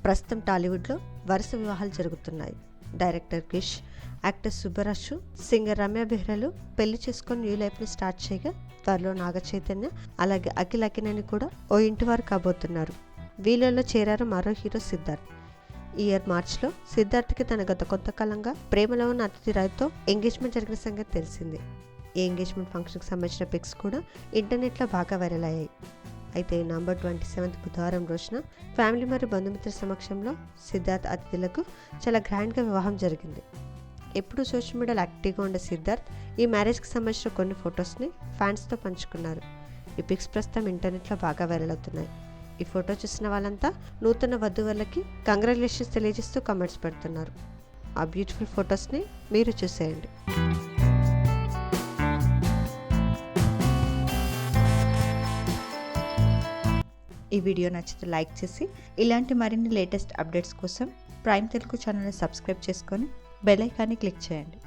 ప్రస్తుతం టాలీవుడ్లో వరుస వివాహాలు జరుగుతున్నాయి. Director Krish, actor Subbaraju, singer Ramya బెహ్రాలు పెళ్లి చేసుకొని న్యూ లైఫ్ని స్టార్ట్ చేయగా త్వరలో నాగ చైతన్య అలాగే అఖిల్ అకినేని కూడా ఓ ఇంటి వారు కాబోతున్నారు. వీళ్ళలో చేరారు మరో హీరో సిద్ధార్థ్. ఈ ఇయర్ మార్చ్లో సిద్ధార్థ్కి తన గత కొంతకాలంగా ప్రేమలో ఉన్న అతిథి రాయ్తో ఎంగేజ్మెంట్ జరిగిన సంగతి తెలిసింది. ఈ ఎంగేజ్మెంట్ ఫంక్షన్కి సంబంధించిన పిక్స్ కూడా ఇంటర్నెట్లో బాగా వైరల్ అయ్యాయి. అయితే నవంబర్ 27 బుధవారం రోజున ఫ్యామిలీ మరియు బంధుమిత్రుల సమక్షంలో సిద్ధార్థ్ అతిథులకు చాలా గ్రాండ్గా వివాహం జరిగింది. ఎప్పుడూ సోషల్ మీడియాలో యాక్టివ్గా ఉండే సిద్ధార్థ్ ఈ మ్యారేజ్కి సంబంధించిన కొన్ని ఫొటోస్ని ఫ్యాన్స్తో పంచుకున్నారు. ఈ పిక్స్ ప్రస్తుతం ఇంటర్నెట్లో బాగా వైరల్ అవుతున్నాయి. ఈ ఫోటో చూసిన వాళ్ళంతా నూతన వధువులకి కంగ్రాచులేషన్స్ తెలియజేస్తూ కామెంట్స్ పెడుతున్నారు. ఆ బ్యూటిఫుల్ ఫొటోస్ని మీరు చూసేయండి. ఈ వీడియో నచ్చితే లైక్ చేసి ఇలాంటి మరిన్ని లేటెస్ట్ అప్డేట్స్ కోసం ప్రైమ్ తెలుగు ఛానల్ని సబ్స్క్రైబ్ చేసుకొని బెల్ ఐకాన్ని క్లిక్ చేయండి.